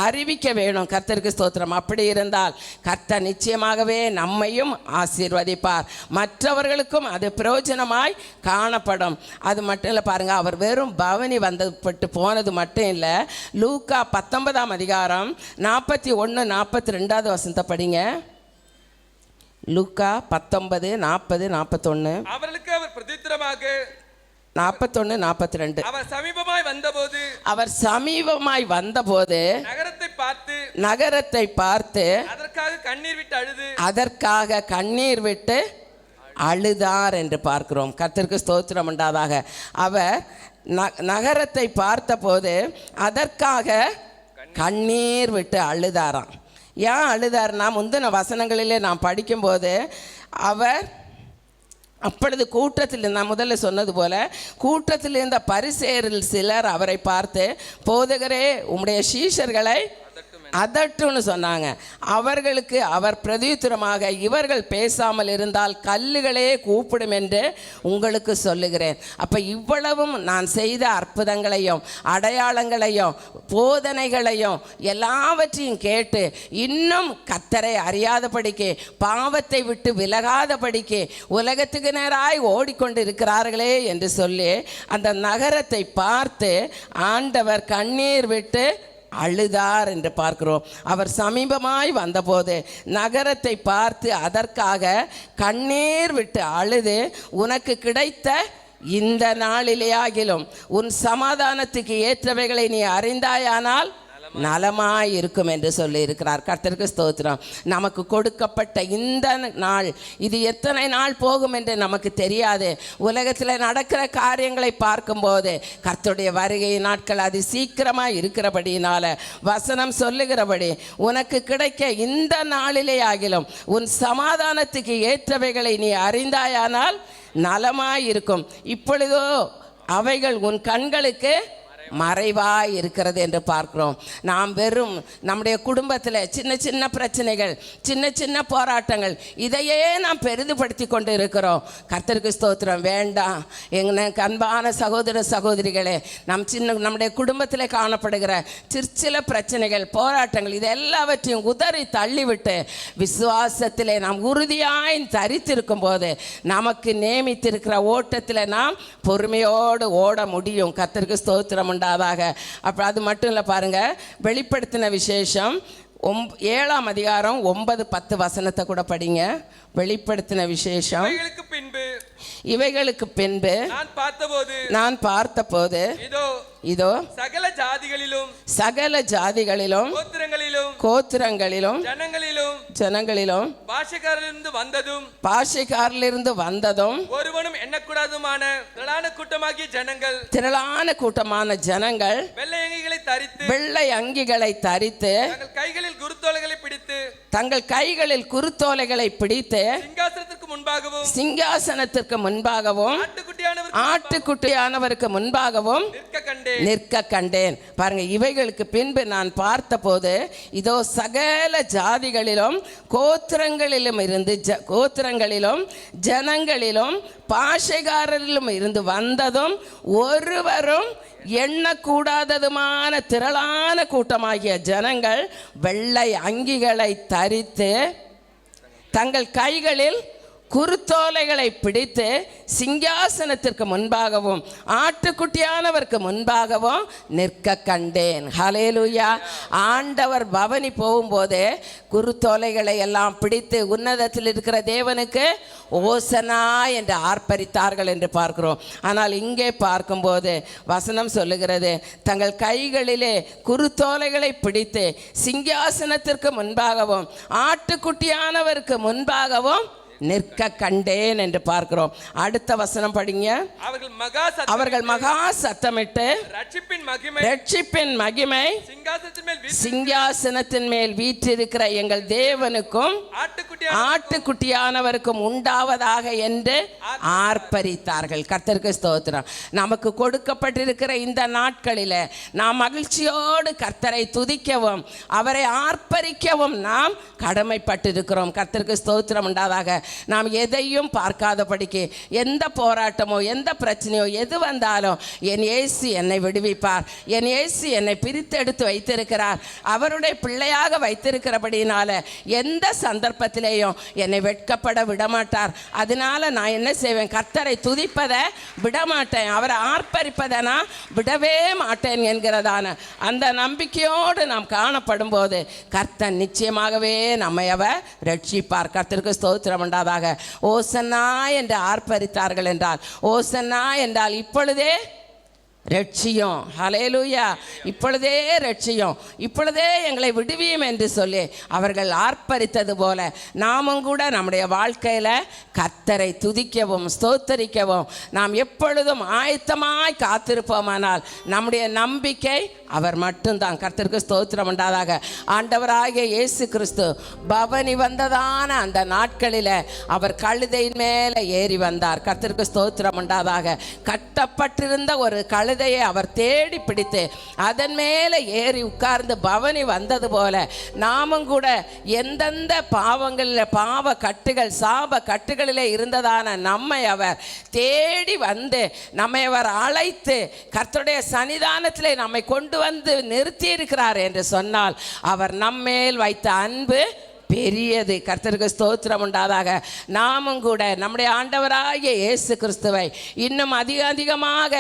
S3: அறிவிக்க வேணும். கர்த்தருக்கு ஸ்தோத்திரம். அப்படி இருந்தால் கர்த்தர் நிச்சயமாகவே நம்மையும் ஆசீர்வதிப்பார், மற்றவர்களுக்கும் அது பிரயோஜனமாய் காணப்படும். அது மட்டும் இல்லை பாருங்க, அவர் வெறும் பவனி வந்தப்பட்டு போனது மட்டும் இல்லை. லூக்கா 19ஆம் அதிகாரம் 41, 42 வசனத்தை படிங்க. லூக்கா 19, 40, 41.
S2: அவர்களுக்கு அவர் பிரதித்திரமாக
S3: 41, 42.
S2: அவர் சமீபமாய் வந்தபோது நகரத்தை பார்த்து
S3: அதற்காக கண்ணீர் விட்டு அழுதார் என்று பார்க்கிறோம். கர்த்தருக்கு ஸ்தோத்திரம் உண்டாதாக. அவர் நகரத்தை பார்த்தபோது அதற்காக கண்ணீர் விட்டு அழுதாராம். ஏன் அழுதார்னா, முந்தின வசனங்களிலே நாம் படிக்கும்போது அவர் அப்பொழுது கூட்டத்தில், நான் முதல்ல சொன்னது போல, கூட்டத்தில் இருந்த பரிசேயரில் சிலர் அவரை பார்த்து, போதகரே உம்முடைய சீஷர்களை அதட்டுன்னு சொன்னாங்க. அவர்களுக்கு அவர் பிரதியுத்தரமாக, இவர்கள் பேசாமல் இருந்தால் கல்லுகளே கூப்பிடும் என்று உங்களுக்கு சொல்லுகிறேன். அப்போ இவ்வளவும் நான் செய்த அற்புதங்களையும் அடையாளங்களையும் போதனைகளையும் எல்லாவற்றையும் கேட்டு இன்னும் கர்த்தரை அறியாதபடிக்கு, பாவத்தை விட்டு விலகாதபடிக்கு உலகத்துக்கு நேராய் ஓடிக்கொண்டு இருக்கிறார்களே என்று சொல்லி அந்த நகரத்தை பார்த்து ஆண்டவர் கண்ணீர் விட்டு அழுதார் என்று பார்க்கிறோம். அவர் சமீபமாய் வந்தபோது நகரத்தை பார்த்து அதற்காக கண்ணீர் விட்டு அழுது, உனக்கு கிடைத்த இந்த நாளிலேயாகிலும் உன் சமாதானத்துக்கு ஏற்றவைகளை நீ அறிந்தாயானால் நலமாய் இருக்கும் என்று சொல்லி இருக்கிறார். கர்த்தருக்கு ஸ்தோத்திரம். நமக்கு கொடுக்கப்பட்ட இந்த நாள், இது எத்தனை நாள் போகும் என்று நமக்கு தெரியாது. உலகத்தில் நடக்கிற காரியங்களை பார்க்கும்போது கர்த்தருடைய வருகை நாட்கள் அது சீக்கிரமாக இருக்கிறபடியினால வசனம் சொல்லுகிறபடி, உனக்கு கிடைக்க இந்த நாளிலே ஆகிலும் உன் சமாதானத்துக்கு ஏற்றவைகளை நீ அறிந்தாயானால் நலமாய் இருக்கும். இப்பொழுதோ அவைகள் உன் கண்களுக்கு மறைவாய் இருக்கிறது என்று பார்க்கிறோம். நாம் வெறும் நம்முடைய குடும்பத்தில் சின்ன சின்ன பிரச்சனைகள், சின்ன சின்ன போராட்டங்கள், இதையே நாம் பெரிதுபடுத்தி கொண்டு இருக்கிறோம். கர்த்தருக்கு ஸ்தோத்திரம். வேண்டாம் எங்கள் அன்பான சகோதர சகோதரிகளே, நம்முடைய குடும்பத்தில் காணப்படுகிற சிற்சில பிரச்சனைகள், போராட்டங்கள், இது எல்லாவற்றையும் உதறி தள்ளிவிட்டு விசுவாசத்திலே நாம் உறுதியாய் தரித்திருக்கும் போது நமக்கு நியமித்திருக்கிற ஓட்டத்தில் நாம் பொறுமையோடு ஓட முடியும். கர்த்தருக்கு ஸ்தோத்திரம் உண்டாதாக. அப்போ அது மட்டும் இல்லை பாருங்க, வெளிப்படுத்தின விசேஷம் 7ஆம் அதிகாரம் 9, 10 வசனத்தை கூட படிங்க. வெளிப்படுத்தின விசேஷம். இவைகளுக்கு பின்பு நான் பார்த்தபோது இதோ சகல ஜாதிகளிலும் கோத்திரங்களிலும் ஜனங்களிலும் பாஷைக்காரிலிருந்து வந்ததும்
S2: ஒருவனும் எண்ணக்கூடாதுமான
S3: திரளான கூட்டமான ஜனங்கள் வெள்ளை அங்கிகளை தரித்து தங்கள் கைகளில் குருத்தோலைகளை பிடித்து சிங்காசனத்திற்கு முன்பாகவும் ஆட்டுக்குட்டியானவருக்கு முன்பாகவும் நிற்க கண்டேன். பாருங்க, இவைகளுக்கு பின்பு நான் பார்த்தபோது இதோ சகல ஜாதிகளிலும் கோத்திரங்களிலும் ஜனங்களிலும் பாஷைக்காரரிலும் இருந்து வந்ததும் ஒருவரும் எண்ணக்கூடாததுமான திரளான கூட்டமாகிய ஜனங்கள் வெள்ளை அங்கிகளை தரித்து தங்கள் கைகளில் குருத்தோலைகளை பிடித்து சிங்காசனத்திற்கு முன்பாகவும் ஆட்டுக்குட்டியானவருக்கு முன்பாகவும் நிற்க கண்டேன். ஹல்லேலூயா. ஆண்டவர் பவனி போகும்போதே குருத்தோலைகளை எல்லாம் பிடித்து உன்னதத்தில் இருக்கிற தேவனுக்கு ஓசனா என்று ஆர்ப்பரித்தார்கள் என்று பார்க்கிறோம். ஆனால் இங்கே பார்க்கும்போது வசனம் சொல்லுகிறது, தங்கள் கைகளிலே குருத்தோலைகளை பிடித்து சிங்காசனத்திற்கு முன்பாகவும் ஆட்டுக்குட்டியானவருக்கு முன்பாகவும் நிற்க கண்டேன் என்று பார்க்கிறோம். அடுத்த வசனம் படிங்க. அவர்கள் மகா சத்தமிட்டு ரட்சிப்பின் மகிமை சிங்காசனத்தின் மேல் வீற்றிருக்கிற எங்கள் தேவனுக்கும் ஆட்டுக்குட்டியானவருக்கும் உண்டாவதாக என்று ஆர்ப்பரித்தார்கள். கர்த்தருக்கு ஸ்தோத்திரம். நமக்கு கொடுக்கப்பட்டிருக்கிற இந்த நாட்களில் நாம் மகிழ்ச்சியோடு கர்த்தரை துதிக்கவும் அவரை ஆர்ப்பரிக்கவும் நாம் கடமைப்பட்டிருக்கிறோம். கர்த்தருக்கு ஸ்தோத்திரம் உண்டாதாக. நாம் எதையும் பார்க்காதபடிக்கு எந்த போராட்டமோ எந்த பிரச்சனையோ எது வந்தாலும் என் இயேசு என்னை விடுவிப்பார், என் இயேசு என்னை பிரித்தெடுத்து வைத்திருக்கிறார், அவருடைய பிள்ளையாக வைத்திருக்கிறபடினால எந்த சந்தர்ப்பத்திலேயும் என்னை வெட்கப்பட விடமாட்டார். அதனால நான் என்ன செய்வேன்? கர்த்தரை துதிப்பதை விடமாட்டேன், அவரை ஆர்ப்பரிப்பதை நான் விடவே மாட்டேன் என்கிறதான அந்த நம்பிக்கையோடு நாம் காணப்படும் போது கர்த்தர் நிச்சயமாகவே நம்மை அவர் ரட்சிப்பார். கர்த்தருக்கு ஸ்தோத்திரம் உண்டாதாக. ஓசன்னா என்று ஆர்ப்பரித்தார்கள் என்றால், ஓசன்னா என்றால் இப்பொழுதே ரட்சியும், ஹல்லேலூயா, இப்பொழுதே ரட்சியும், இப்பொழுதே எங்களை விடுவியும் என்று சொல்லி அவர்கள் ஆர்ப்பரித்தது போல நாமும் கூட நம்முடைய வாழ்க்கையில் கர்த்தரை துதிக்கவும் ஸ்தோத்தரிக்கவும் நாம் எப்பொழுதும் ஆயத்தமாய் காத்திருப்போமானால் நம்முடைய நம்பிக்கை அவர் மட்டும்தான். கர்த்தருக்கு ஸ்தோத்திரம் உண்டாதாக. ஆண்டவராகிய இயேசு கிறிஸ்து பவனி வந்ததான அந்த நாட்களில் அவர் கழுதையின் மேலே ஏறி வந்தார். கர்த்தருக்கு ஸ்தோத்திரம் உண்டாதாக. கட்டப்பட்டிருந்த ஒரு கழுதையை அவர் தேடி பிடித்து அதன் மேலே ஏறி உட்கார்ந்து பவனி வந்தது போல நாமும் கூட எந்தெந்த பாவங்களில் பாவ கட்டுகள் சாப கட்டுகளிலே இருந்ததான நம்மை அவர் தேடி வந்து நம்மை அவர் அழைத்து கர்த்தருடைய சன்னிதானத்திலே நம்மை கொண்டு வந்து நிறுத்தி இருக்கிறார் என்று சொன்னால் அவர் நம்மேல் வைத்த அன்பு பெரியது. கர்த்தருக்கு ஸ்தோத்திரம் உண்டாதாக. நாமும் கூட நம்முடைய ஆண்டவராகிய இயேசு கிறிஸ்துவை இன்னும் அதிகமாக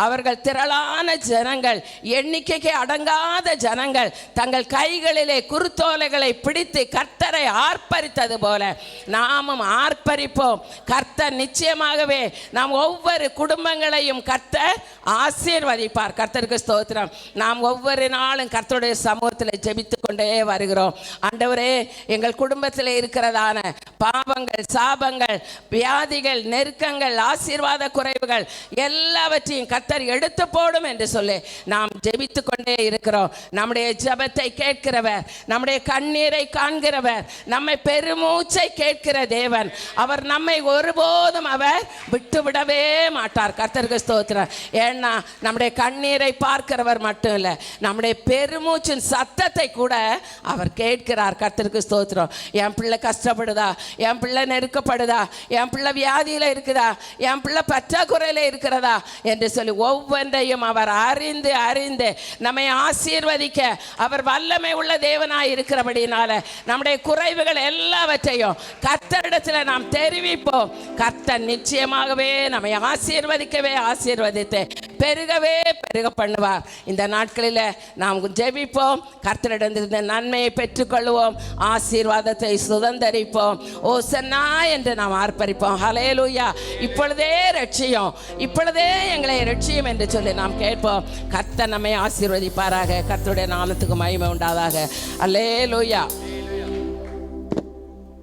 S3: அவர்கள் திரளான ஜனங்கள், எண்ணிக்கைக்கு அடங்காத ஜனங்கள் தங்கள் கைகளிலே குருத்தோலைகளை பிடித்து கர்த்தரை ஆர்ப்பரித்தது போல நாமும் ஆர்ப்பரிப்போம். கர்த்தர் நிச்சயமாகவே நாம் ஒவ்வொரு குடும்பங்களையும் கர்த்தர் ஆசீர்வதிப்பார். கர்த்தருக்கு ஸ்தோத்திரம். நாம் ஒவ்வொரு நாளும் கர்த்தருடைய சமூகத்தில் ஜெபித்து கொண்டே வருகிறோம். ஆண்டவரே, எங்கள் குடும்பத்தில் இருக்கிறதான பாவங்கள் சாபங்கள் வியாதிகள் நெருக்கங்கள் ஆசீர்வாத குறைவுகள் எல்லாவற்றையும் கர்த்தர் எடுத்து போடும் என்று சொல்லி நாம் ஜெபித்து கொண்டே இருக்கிறோம். நம்முடைய ஜெபத்தை கேட்கிறவர், நம்முடைய கண்ணீரை காண்கிறவர், நம்மை பெருமூச்சை கேட்கிற தேவன். அவர் நம்மை ஒருபோதும் அவர் விட்டுவிடவே மாட்டார். கர்த்தருக்கு ஸ்தோத்திரம். ஏன்னா நம்முடைய கண்ணீரை பார்க்கிறவர் மட்டும் இல்லை, நம்முடைய பெருமூச்சின் சத்தத்தை கூட அவர் கேட்கிறார். கர்த்தருக்கு ஸ்தோத்திரம். என் பிள்ளை கஷ்டப்படுதா, என் பிள்ளை நெருக்கப்படுதா, என் பிள்ளை வியாதியில் இருக்குதா, என் பிள்ளை பற்றாக்குறையில் இருக்கிறதா என்று சொல்லி ஒவ்வொன்றையும் அவர் அறிந்து அறிந்து நம்மை ஆசீர்வதிக்க அவர் வல்லமை உள்ள தேவனாய் இருக்கிறபடினால நம்முடைய குறைவுகள் எல்லாவற்றையும் கர்த்தரிடத்தில் நாம் தெரிவிப்போம். கர்த்தர் நிச்சயமாகவே நம்மை ஆசீர்வதிக்கவே ஆசீர்வதித்து பெருகவே பெருக பண்ணுவார். இந்த நாட்களில் நாம் ஜெபிப்போம், கர்த்தரிடத்திலிருந்து நன்மையை பெற்றுக்கொள்வோம், ஆசீர்வாதத்தை சுதந்தரிப்போம். ஓசன்னா என்று நாம் ஆர்ப்பரிப்போம். ஹல்லேலூயா. இப்பொழுதே ரட்சியும், இப்பொழுதே எங்களை ரட்சியும் என்று சொல்லி நாம் கேட்போம். கர்த்தர் நம்மை ஆசீர்வதிப்பாராக. கர்த்தருடைய நாமத்துக்கு மகிமை உண்டாதாக. ஹல்லேலூயா.